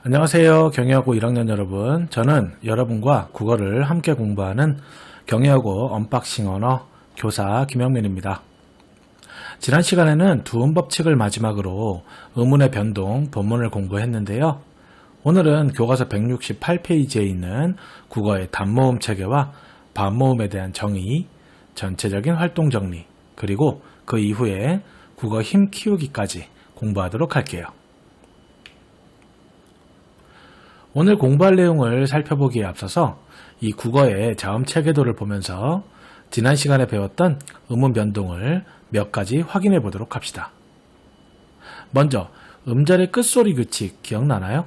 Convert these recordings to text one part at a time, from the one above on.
안녕하세요. 경영학고 1학년 여러분. 저는 여러분과 국어를 함께 공부하는 경영학고 언박싱 언어 교사 김영민입니다. 지난 시간에는 두음 법칙을 마지막으로 의문의 변동 본문을 공부했는데요. 오늘은 교과서 168페이지에 있는 국어의 단모음 체계와 반모음에 대한 정의, 전체적인 활동 정리, 그리고 그 이후에 국어 힘 키우기까지 공부하도록 할게요. 오늘 공부할 내용을 살펴보기에 앞서서 이 국어의 자음 체계도를 보면서 지난 시간에 배웠던 음운 변동을 몇 가지 확인해 보도록 합시다. 먼저 음절의 끝소리 규칙 기억나나요?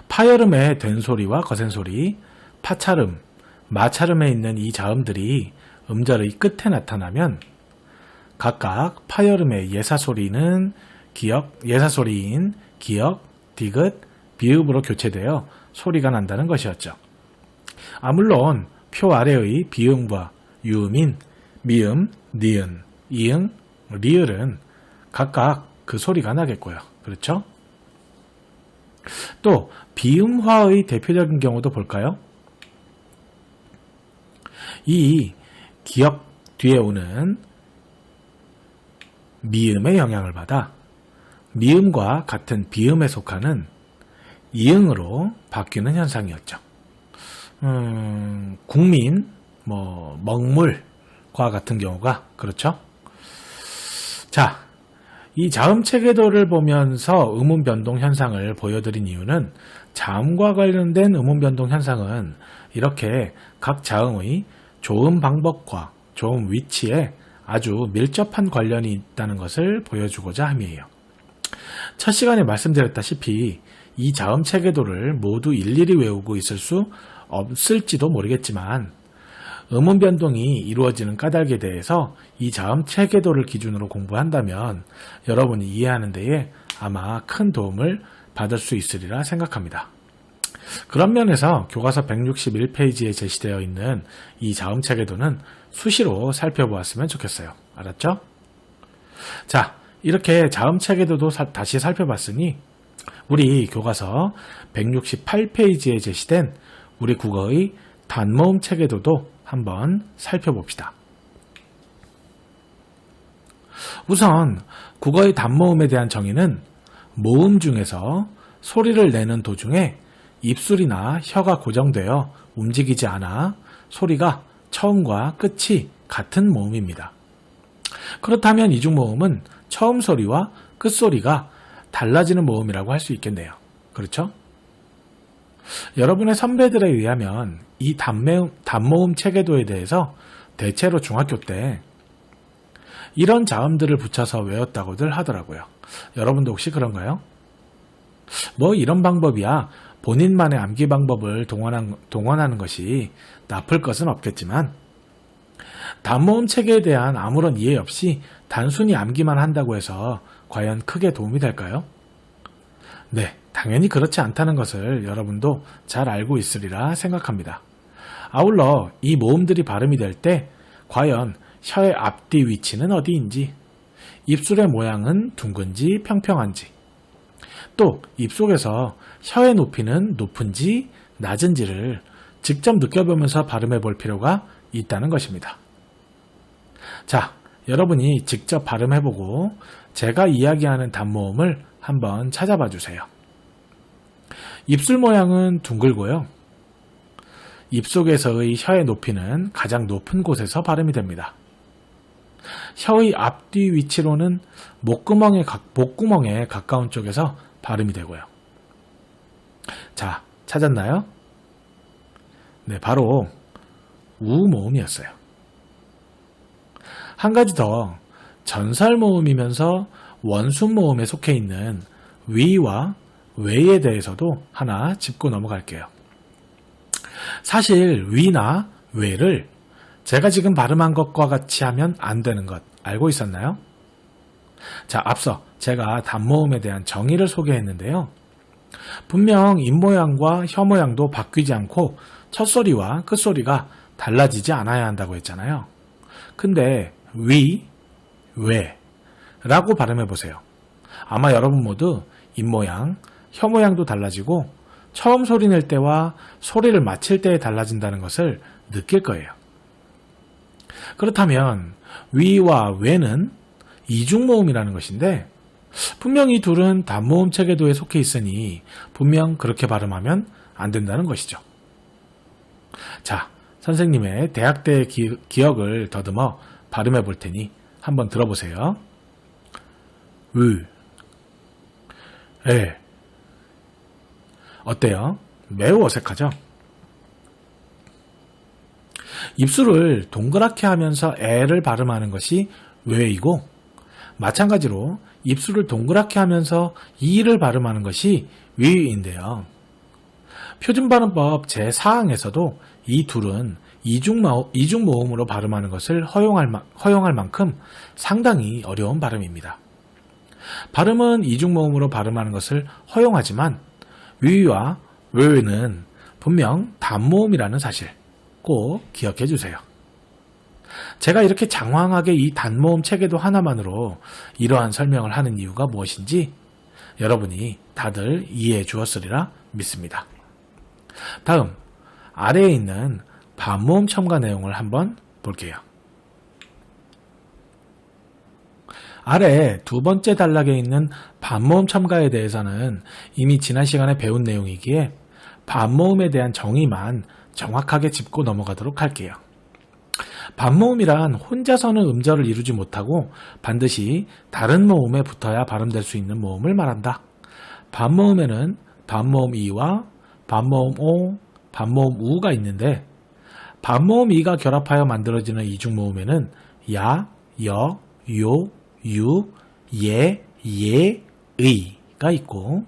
파열음의 된소리와 거센소리, 파찰음, 마찰음에 있는 이 자음들이 음절의 끝에 나타나면 각각 파열음의 예사소리인 기역, 디귿, 비읍으로 교체되어 소리가 난다는 것이었죠. 물론 표 아래의 비음과 유음인 미음, 니은, 이응, 리을은 각각 그 소리가 나겠고요. 그렇죠? 또 비음화의 대표적인 경우도 볼까요? 이 기역 뒤에 오는 미음의 영향을 받아 미음과 같은 비음에 속하는 이응으로 바뀌는 현상이었죠. 국민, 먹물과 같은 경우가 그렇죠. 자, 이 자음 체계도를 보면서 음운 변동 현상을 보여드린 이유는 자음과 관련된 음운 변동 현상은 이렇게 각 자음의 조음 방법과 조음 위치에 아주 밀접한 관련이 있다는 것을 보여주고자 함이에요. 첫 시간에 말씀드렸다시피 이 자음 체계도를 모두 일일이 외우고 있을 수 없을지도 모르겠지만 음운 변동이 이루어지는 까닭에 대해서 이 자음 체계도를 기준으로 공부한다면 여러분이 이해하는 데에 아마 큰 도움을 받을 수 있으리라 생각합니다. 그런 면에서 교과서 161페이지에 제시되어 있는 이 자음 체계도는 수시로 살펴보았으면 좋겠어요. 알았죠? 자, 이렇게 자음 체계도도 다시 살펴봤으니 우리 교과서 168페이지에 제시된 우리 국어의 단모음 체계도도 한번 살펴봅시다. 우선 국어의 단모음에 대한 정의는 모음 중에서 소리를 내는 도중에 입술이나 혀가 고정되어 움직이지 않아 소리가 처음과 끝이 같은 모음입니다. 그렇다면 이중 모음은 처음 소리와 끝 소리가 달라지는 모음이라고 할 수 있겠네요. 그렇죠? 여러분의 선배들에 의하면 이 단모음 체계도에 대해서 대체로 중학교 때 이런 자음들을 붙여서 외웠다고들 하더라고요. 여러분도 혹시 그런가요? 이런 방법이야 본인만의 암기 방법을 동원하는 것이 나쁠 것은 없겠지만 단모음 체계에 대한 아무런 이해 없이 단순히 암기만 한다고 해서 과연 크게 도움이 될까요? 네, 당연히 그렇지 않다는 것을 여러분도 잘 알고 있으리라 생각합니다. 아울러 이 모음들이 발음이 될 때 과연 혀의 앞뒤 위치는 어디인지, 입술의 모양은 둥근지 평평한지, 또 입속에서 혀의 높이는 높은지 낮은지를 직접 느껴보면서 발음해 볼 필요가 있다는 것입니다. 자, 여러분이 직접 발음해보고 제가 이야기하는 단모음을 한번 찾아봐 주세요. 입술 모양은 둥글고요. 입속에서의 혀의 높이는 가장 높은 곳에서 발음이 됩니다. 혀의 앞뒤 위치로는 목구멍에 가까운 쪽에서 발음이 되고요. 자, 찾았나요? 네, 바로 우 모음이었어요. 한 가지 더, 전설 모음이면서 원순 모음에 속해 있는 위와 외에 대해서도 하나 짚고 넘어갈게요. 사실 위나 외를 제가 지금 발음한 것과 같이 하면 안 되는 것 알고 있었나요? 자, 앞서 제가 단모음에 대한 정의를 소개했는데요. 분명 입모양과 혀모양도 바뀌지 않고 첫소리와 끝소리가 달라지지 않아야 한다고 했잖아요. 근데 위, 외 라고 발음해 보세요. 아마 여러분 모두 입모양, 혀 모양도 달라지고 처음 소리 낼 때와 소리를 마칠 때에 달라진다는 것을 느낄 거예요. 그렇다면 위와 외는 이중모음이라는 것인데 분명 이 둘은 단모음 체계도에 속해 있으니 분명 그렇게 발음하면 안 된다는 것이죠. 자, 선생님의 대학 때 기억을 더듬어 발음해 볼 테니 한번 들어보세요. 으, 에. 어때요? 매우 어색하죠? 입술을 동그랗게 하면서 에를 발음하는 것이 외이고 마찬가지로 입술을 동그랗게 하면서 이를 발음하는 것이 위인데요. 표준발음법 제4항에서도 이 둘은 이중모음으로 발음하는 것을 허용할 만큼 상당히 어려운 발음입니다. 발음은 이중모음으로 발음하는 것을 허용하지만 위와 외는 분명 단모음이라는 사실 꼭 기억해 주세요. 제가 이렇게 장황하게 이 단모음 체계도 하나만으로 이러한 설명을 하는 이유가 무엇인지 여러분이 다들 이해해 주었으리라 믿습니다. 다음 아래에 있는 반모음 첨가 내용을 한번 볼게요. 아래 두 번째 단락에 있는 반모음 첨가에 대해서는 이미 지난 시간에 배운 내용이기에 반모음에 대한 정의만 정확하게 짚고 넘어가도록 할게요. 반모음이란 혼자서는 음절을 이루지 못하고 반드시 다른 모음에 붙어야 발음될 수 있는 모음을 말한다. 반모음에는 반모음 이와 반모음 오, 반모음 우가 있는데 반모음 이가 결합하여 만들어지는 이중모음에는 야, 여, 요, 유, 예, 예, 의가 있고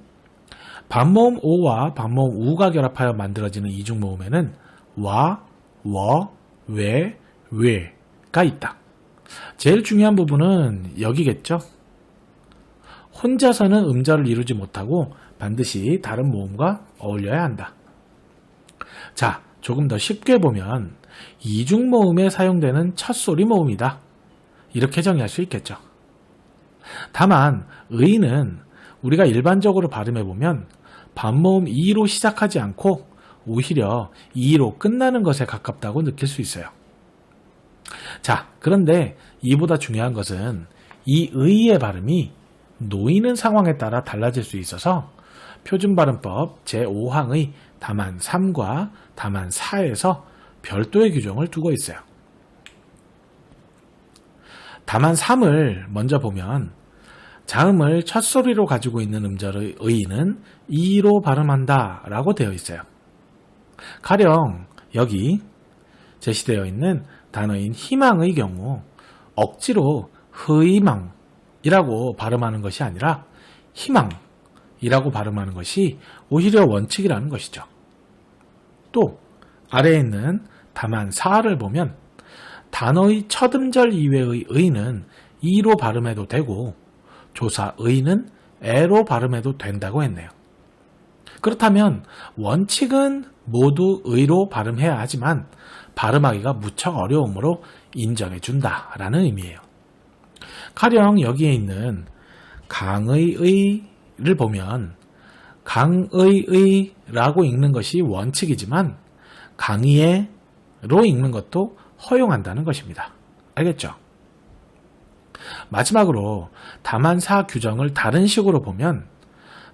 반모음 오와 반모음 우가 결합하여 만들어지는 이중모음에는 와, 워, 왜, 왜가 있다. 제일 중요한 부분은 여기겠죠. 혼자서는 음절을 이루지 못하고 반드시 다른 모음과 어울려야 한다. 자, 조금 더 쉽게 보면 이중모음에 사용되는 첫소리 모음이다. 이렇게 정의할 수 있겠죠. 다만 의는 우리가 일반적으로 발음해보면 반모음 이로 시작하지 않고 오히려 이로 끝나는 것에 가깝다고 느낄 수 있어요. 자, 그런데 이보다 중요한 것은 이 의의 발음이 놓이는 상황에 따라 달라질 수 있어서 표준발음법 제5항의 다만 3과 다만 4에서 별도의 규정을 두고 있어요. 다만 3을 먼저 보면 자음을 첫소리로 가지고 있는 음절의 의는 이로 발음한다 라고 되어 있어요. 가령 여기 제시되어 있는 단어인 희망의 경우 억지로 흐이망이라고 발음하는 것이 아니라 희망이라고 발음하는 것이 오히려 원칙이라는 것이죠. 또 아래에 있는 다만 4를 보면 단어의 첫 음절 이외의 의는 이로 발음해도 되고 조사 의는 에로 발음해도 된다고 했네요. 그렇다면 원칙은 모두 의로 발음해야 하지만 발음하기가 무척 어려우므로 인정해준다라는 의미예요. 가령 여기에 있는 강의의를 보면 강의의라고 읽는 것이 원칙이지만 강의에로 읽는 것도 허용한다는 것입니다. 알겠죠? 마지막으로 다만4 규정을 다른 식으로 보면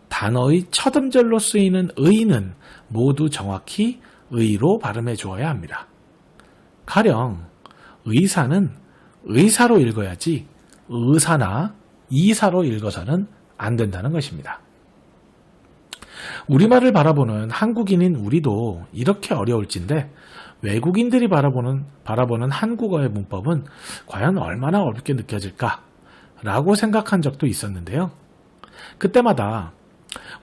단어의 첫 음절로 쓰이는 의는 모두 정확히 의로 발음해 주어야 합니다. 가령 의사는 의사로 읽어야지 의사나 이사로 읽어서는 안 된다는 것입니다. 우리말을 바라보는 한국인인 우리도 이렇게 어려울진데 외국인들이 바라보는 한국어의 문법은 과연 얼마나 어렵게 느껴질까? 라고 생각한 적도 있었는데요. 그때마다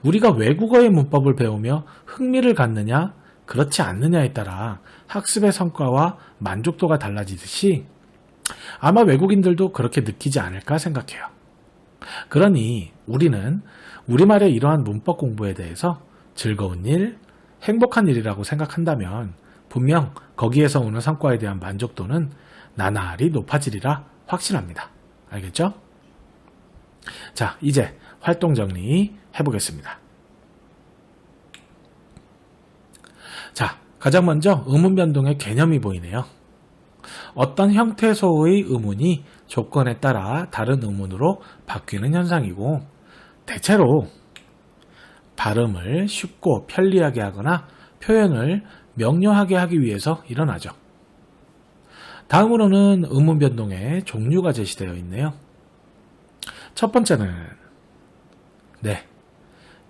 우리가 외국어의 문법을 배우며 흥미를 갖느냐, 그렇지 않느냐에 따라 학습의 성과와 만족도가 달라지듯이 아마 외국인들도 그렇게 느끼지 않을까 생각해요. 그러니 우리는 우리말의 이러한 문법 공부에 대해서 즐거운 일, 행복한 일이라고 생각한다면 분명 거기에서 오는 성과에 대한 만족도는 나날이 높아지리라 확신합니다. 알겠죠? 자, 이제 활동 정리 해보겠습니다. 자, 가장 먼저 의문 변동의 개념이 보이네요. 어떤 형태소의 의문이 조건에 따라 다른 의문으로 바뀌는 현상이고, 대체로 발음을 쉽고 편리하게 하거나 표현을 명료하게 하기 위해서 일어나죠. 다음으로는 의문 변동의 종류가 제시되어 있네요. 첫 번째는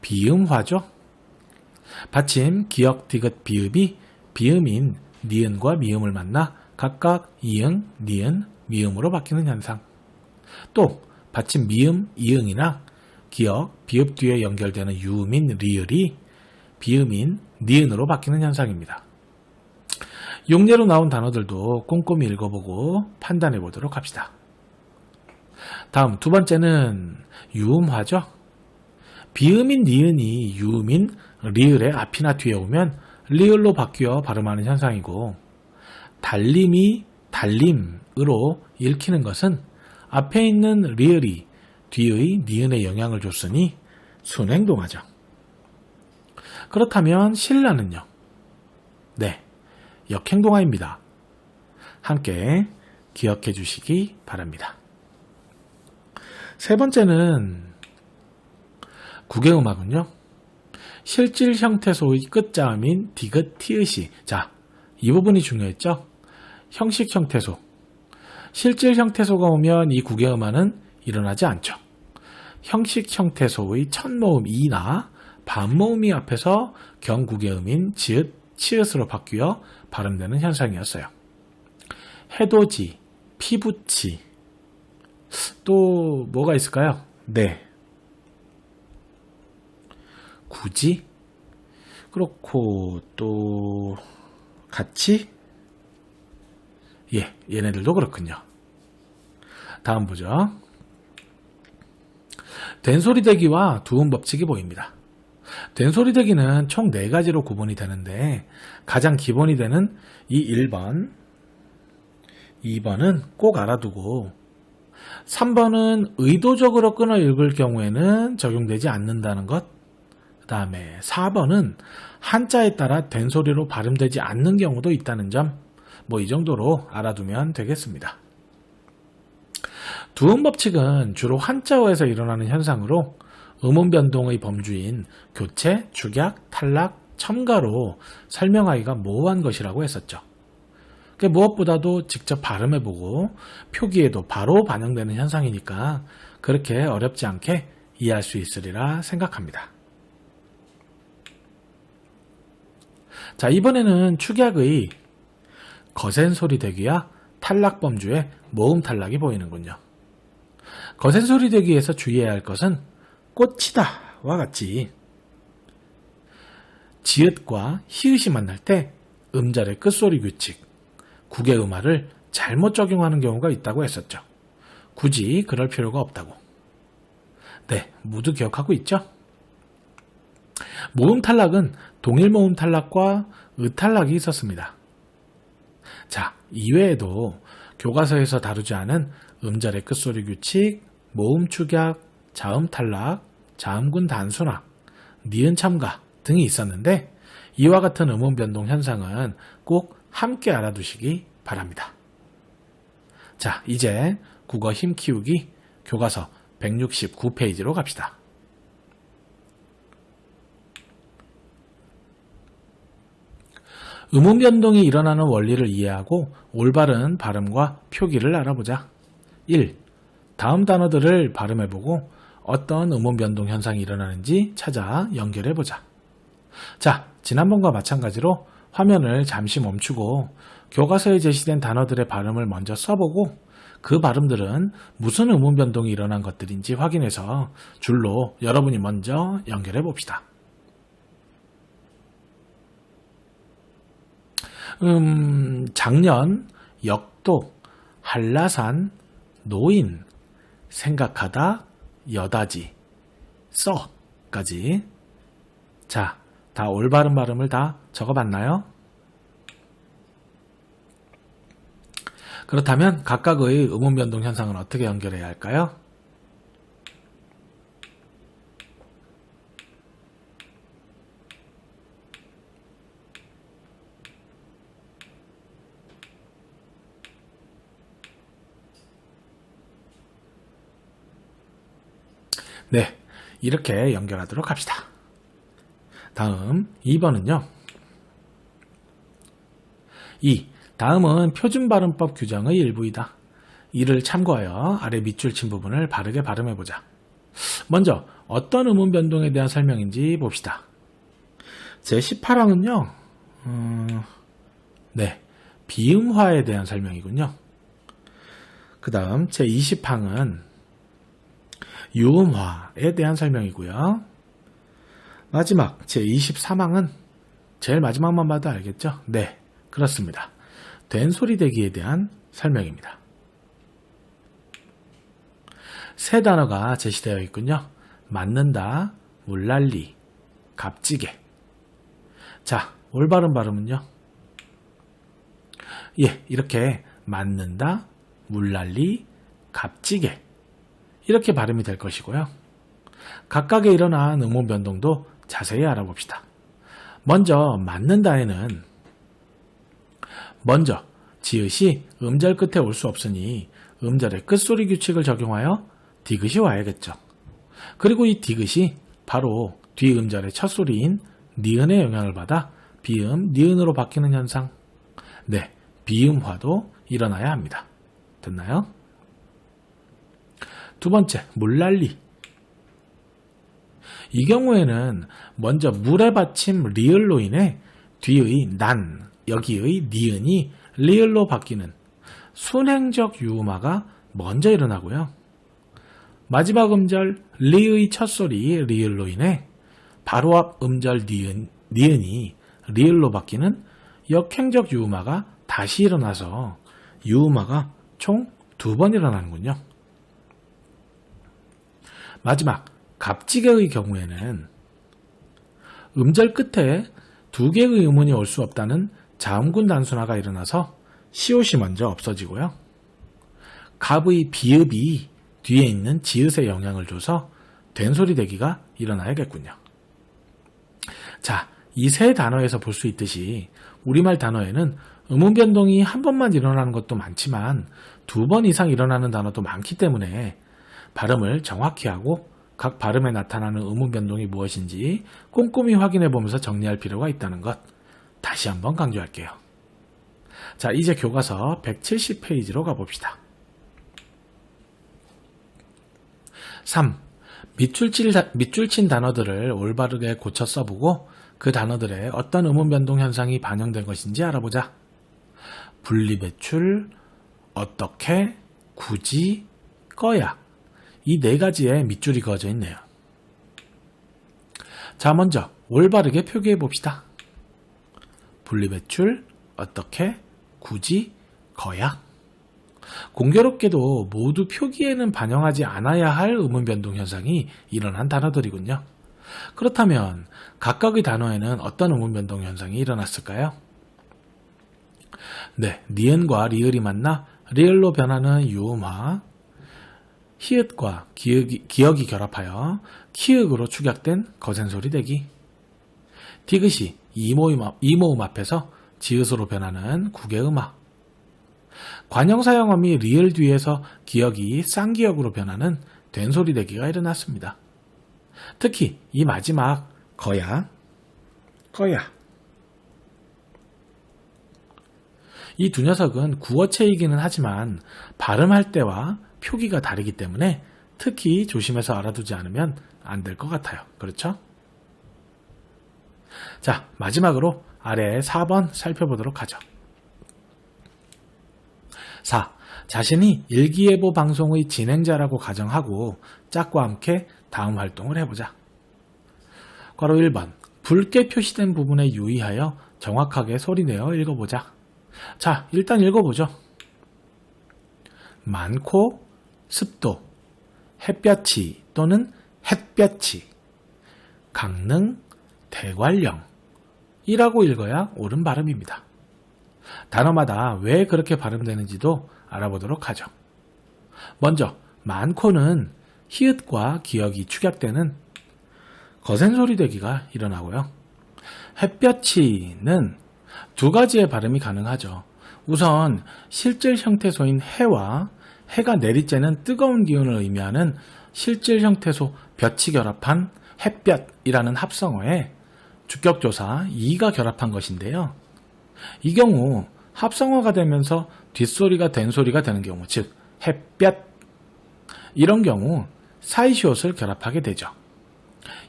비음화죠. 받침 기역, 디귿, 비읍이 비음인 니은과 미음을 만나 각각 이응, 니은, 미음으로 바뀌는 현상. 또 받침 미음, 이응이나 기역, 비읍 뒤에 연결되는 유음인 리을이 비음인 니은으로 바뀌는 현상입니다. 용례로 나온 단어들도 꼼꼼히 읽어보고 판단해 보도록 합시다. 다음 두 번째는 유음화죠. 비음인 니은이 유음인 리을의 앞이나 뒤에 오면 리을로 바뀌어 발음하는 현상이고, 달림이 달림으로 읽히는 것은 앞에 있는 리을이 뒤의 니은에 영향을 줬으니 순행동하죠. 그렇다면 신라는요? 역행동화입니다. 함께 기억해 주시기 바랍니다. 세 번째는 국외음악은요. 실질 형태소의 끝자음인 디귿, 티읕이, 자, 이 부분이 중요했죠. 형식 형태소. 실질 형태소가 오면 이 국외음악은 일어나지 않죠. 형식 형태소의 첫 모음 이나 반모음이 앞에서 경국외음인 지읒, 치읓으로 바뀌어 발음되는 현상이었어요. 해돋이, 피붙이, 또 뭐가 있을까요? 굳이, 그렇고 또 같이, 얘네들도 그렇군요. 다음 보죠. 된소리대기와 두음법칙이 보입니다. 된소리대기는 총 4가지로 구분이 되는데, 가장 기본이 되는 이 1번, 2번은 꼭 알아두고, 3번은 의도적으로 끊어 읽을 경우에는 적용되지 않는다는 것, 그 다음에 4번은 한자에 따라 된소리로 발음되지 않는 경우도 있다는 점, 이 정도로 알아두면 되겠습니다. 두음법칙은 주로 한자어에서 일어나는 현상으로 음운 변동의 범주인 교체, 축약, 탈락, 첨가로 설명하기가 모호한 것이라고 했었죠. 무엇보다도 직접 발음해보고 표기에도 바로 반영되는 현상이니까 그렇게 어렵지 않게 이해할 수 있으리라 생각합니다. 자, 이번에는 축약의 거센소리 대기와 탈락 범주의 모음 탈락이 보이는군요. 거센소리 대기에서 주의해야 할 것은 꽃이다와 같이 지읒과 히읗이 만날 때 음절의 끝소리 규칙, 국외음화를 잘못 적용하는 경우가 있다고 했었죠. 굳이 그럴 필요가 없다고. 모두 기억하고 있죠? 모음 탈락은 동일 모음 탈락과 의탈락이 있었습니다. 자, 이외에도 교과서에서 다루지 않은 음절의 끝소리 규칙, 모음 축약, 자음 탈락, 자음군 단순화, 니은 첨가 등이 있었는데, 이와 같은 음운 변동 현상은 꼭 함께 알아두시기 바랍니다. 자, 이제 국어 힘 키우기 교과서 169페이지로 갑시다. 음운 변동이 일어나는 원리를 이해하고 올바른 발음과 표기를 알아보자. 1. 다음 단어들을 발음해보고 어떤 음운 변동 현상이 일어나는지 찾아 연결해보자. 자, 지난번과 마찬가지로 화면을 잠시 멈추고 교과서에 제시된 단어들의 발음을 먼저 써보고 그 발음들은 무슨 음운 변동이 일어난 것들인지 확인해서 줄로 여러분이 먼저 연결해봅시다. 작년, 역도, 한라산, 노인, 생각하다, 여다지, 써까지. 자, 다 올바른 발음을 다 적어봤나요? 그렇다면 각각의 음운 변동 현상은 어떻게 연결해야 할까요? 네, 이렇게 연결하도록 합시다. 다음 2번은요. 다음은 표준발음법 규정의 일부이다. 이를 참고하여 아래 밑줄 친 부분을 바르게 발음해보자. 먼저 어떤 음운 변동에 대한 설명인지 봅시다. 제18항은요. 네, 비음화에 대한 설명이군요. 그 다음 제20항은 유음화에 대한 설명이고요. 마지막 제23항은 제일 마지막만 봐도 알겠죠? 네, 그렇습니다. 된소리대기에 대한 설명입니다. 세 단어가 제시되어 있군요. 맞는다, 물난리, 값지게. 자, 올바른 발음은요? 예, 이렇게 맞는다, 물난리, 값지게 이렇게 발음이 될 것이고요. 각각에 일어난 음운 변동도 자세히 알아봅시다. 먼저 맞는다에는 먼저 지읒이 음절 끝에 올 수 없으니 음절의 끝소리 규칙을 적용하여 디귿이 와야겠죠. 그리고 이 디귿이 바로 뒤음절의 첫 소리인 니은의 영향을 받아 비음, 니은으로 바뀌는 현상. 네, 비음화도 일어나야 합니다. 됐나요? 두 번째, 물난리. 이 경우에는 먼저 물의 받침 리을로 인해 뒤의 난, 여기의 니은이 리을로 바뀌는 순행적 유음화가 먼저 일어나고요. 마지막 음절 리의 첫 소리 리을로 인해 바로 앞 음절 니은이 리을로 바뀌는 역행적 유음화가 다시 일어나서 유음화가 총 2번 일어나는군요. 마지막 값지게의 경우에는 음절 끝에 2개의 음운이 올 수 없다는 자음군 단순화가 일어나서 시옷이 먼저 없어지고요. 갑의 비읍이 뒤에 있는 지읒에 영향을 줘서 된소리 대기가 일어나야겠군요. 자, 이 세 단어에서 볼 수 있듯이 우리말 단어에는 음운 변동이 한 번만 일어나는 것도 많지만 2번 이상 일어나는 단어도 많기 때문에 발음을 정확히 하고 각 발음에 나타나는 음운 변동이 무엇인지 꼼꼼히 확인해 보면서 정리할 필요가 있다는 것 다시 한번 강조할게요. 자, 이제 교과서 170페이지로 가봅시다. 3. 밑줄 친 단어들을 올바르게 고쳐 써보고 그 단어들의 어떤 음운 변동 현상이 반영된 것인지 알아보자. 분리배출, 어떻게, 굳이, 꺼야. 이 4가지의 밑줄이 그어져 있네요. 자, 먼저 올바르게 표기해 봅시다. 분리배출, 어떻게, 굳이, 거야. 공교롭게도 모두 표기에는 반영하지 않아야 할 음운 변동 현상이 일어난 단어들이군요. 그렇다면 각각의 단어에는 어떤 음운 변동 현상이 일어났을까요? 네, 니은과 리을이 만나 리을로 변하는 유음화, 히읗과 기역이 결합하여 키읔으로 축약된 거센소리 대기, 디귿이 이모음 앞에서 지읒으로 변하는 국외음화, 관형사형음이 리을 뒤에서 기역이 쌍기역으로 변하는 된소리 대기가 일어났습니다. 특히 이 마지막 거야. 이 두 녀석은 구어체이기는 하지만 발음할 때와 표기가 다르기 때문에 특히 조심해서 알아두지 않으면 안 될 것 같아요. 그렇죠? 자, 마지막으로 아래 4번 살펴보도록 하죠. 4. 자신이 일기예보 방송의 진행자라고 가정하고 짝과 함께 다음 활동을 해보자. 괄호 1번. 붉게 표시된 부분에 유의하여 정확하게 소리내어 읽어보자. 자, 일단 읽어보죠. 많고 습도, 햇볕이 또는 햇볕이, 강릉, 대관령 이라고 읽어야 옳은 발음입니다. 단어마다 왜 그렇게 발음되는지도 알아보도록 하죠. 먼저 많고는 히읗과 기역이 축약되는 거센소리 대기가 일어나고요. 햇볕이는 2가지의 발음이 가능하죠. 우선 실질 형태소인 해와 해가 내리쬐는 뜨거운 기운을 의미하는 실질 형태소 볕이 결합한 햇볕이라는 합성어에 주격조사 이가 결합한 것인데요. 이 경우 합성어가 되면서 뒷소리가 된소리가 되는 경우, 즉 햇볕, 이런 경우 사이시옷을 결합하게 되죠.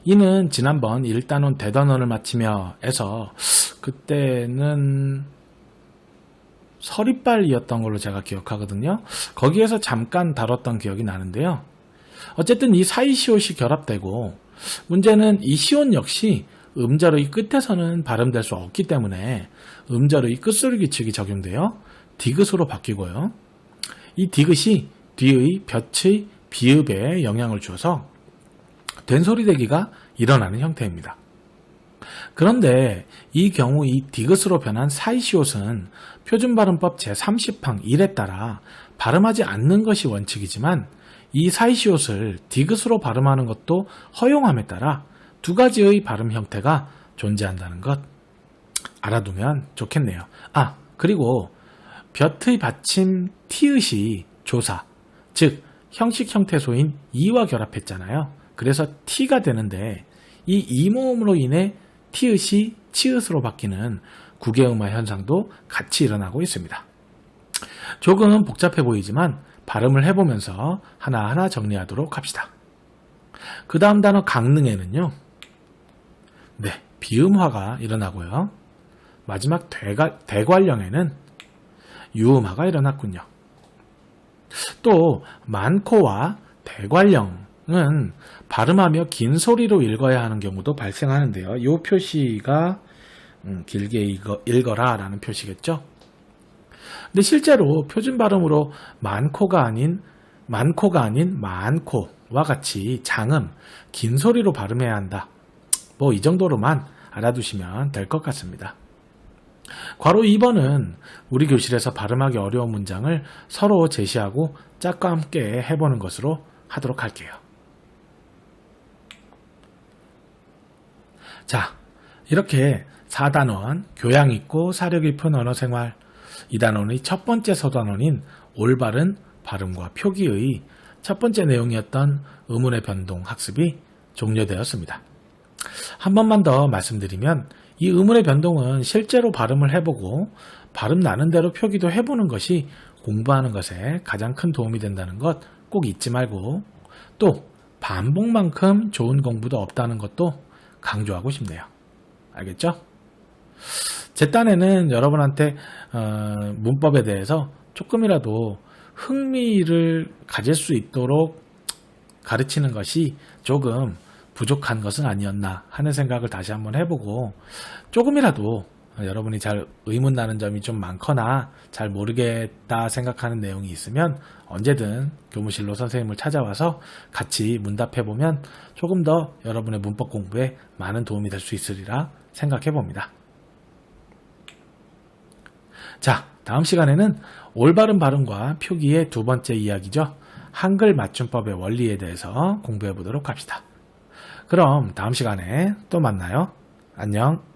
이는 지난번 1단원 대단원을 마치며에서 그때는 서리빨이었던 걸로 제가 기억하거든요. 거기에서 잠깐 다뤘던 기억이 나는데요. 어쨌든 이 사이시옷이 결합되고, 문제는 이 시옷 역시 음절의 끝에서는 발음될 수 없기 때문에 음절의 끝소리 규칙이 적용되어 디귿으로 바뀌고요. 이 디귿이 뒤의 볕의 비읍에 영향을 주어서 된소리 되기가 일어나는 형태입니다. 그런데 이 경우 이 디귿으로 변한 사이시옷은 표준발음법 제30항 1에 따라 발음하지 않는 것이 원칙이지만, 이 사이시옷을 디귿으로 발음하는 것도 허용함에 따라 두 가지의 발음 형태가 존재한다는 것 알아두면 좋겠네요. 그리고 볕의 받침 티읕이 조사, 즉 형식 형태소인 이와 결합했잖아요. 그래서 티가 되는데, 이 이모음으로 인해 티읕이 치읓으로 바뀌는 구개음화 현상도 같이 일어나고 있습니다. 조금 복잡해 보이지만 발음을 해보면서 하나하나 정리하도록 합시다. 그 다음 단어 강릉에는요, 비음화가 일어나고요. 마지막 대관령에는 유음화가 일어났군요. 또 많고와 대관령은 발음하며 긴 소리로 읽어야 하는 경우도 발생하는데요. 이 표시가 길게 읽어라 라는 표시겠죠. 근데 실제로 표준 발음으로 많고가 아닌 많고와 같이 장음, 긴 소리로 발음해야 한다. 이 정도로만 알아두시면 될 것 같습니다. 괄호 2번은 우리 교실에서 발음하기 어려운 문장을 서로 제시하고 짝과 함께 해보는 것으로 하도록 할게요. 자, 이렇게 4단원 교양 있고 사려 깊은 언어생활, 2단원의 첫 번째 서단원인 올바른 발음과 표기의 첫 번째 내용이었던 의문의 변동 학습이 종료되었습니다. 한 번만 더 말씀드리면, 이 의문의 변동은 실제로 발음을 해보고 발음 나는 대로 표기도 해보는 것이 공부하는 것에 가장 큰 도움이 된다는 것 꼭 잊지 말고, 또 반복만큼 좋은 공부도 없다는 것도 강조하고 싶네요. 알겠죠? 제 딴에는 여러분한테 문법에 대해서 조금이라도 흥미를 가질 수 있도록 가르치는 것이 조금 부족한 것은 아니었나 하는 생각을 다시 한번 해보고, 조금이라도 여러분이 잘 의문 나는 점이 좀 많거나 잘 모르겠다 생각하는 내용이 있으면 언제든 교무실로 선생님을 찾아와서 같이 문답해보면 조금 더 여러분의 문법 공부에 많은 도움이 될 수 있으리라 생각해봅니다. 자, 다음 시간에는 올바른 발음과 표기의 두 번째 이야기죠. 한글 맞춤법의 원리에 대해서 공부해 보도록 합시다. 그럼 다음 시간에 또 만나요. 안녕.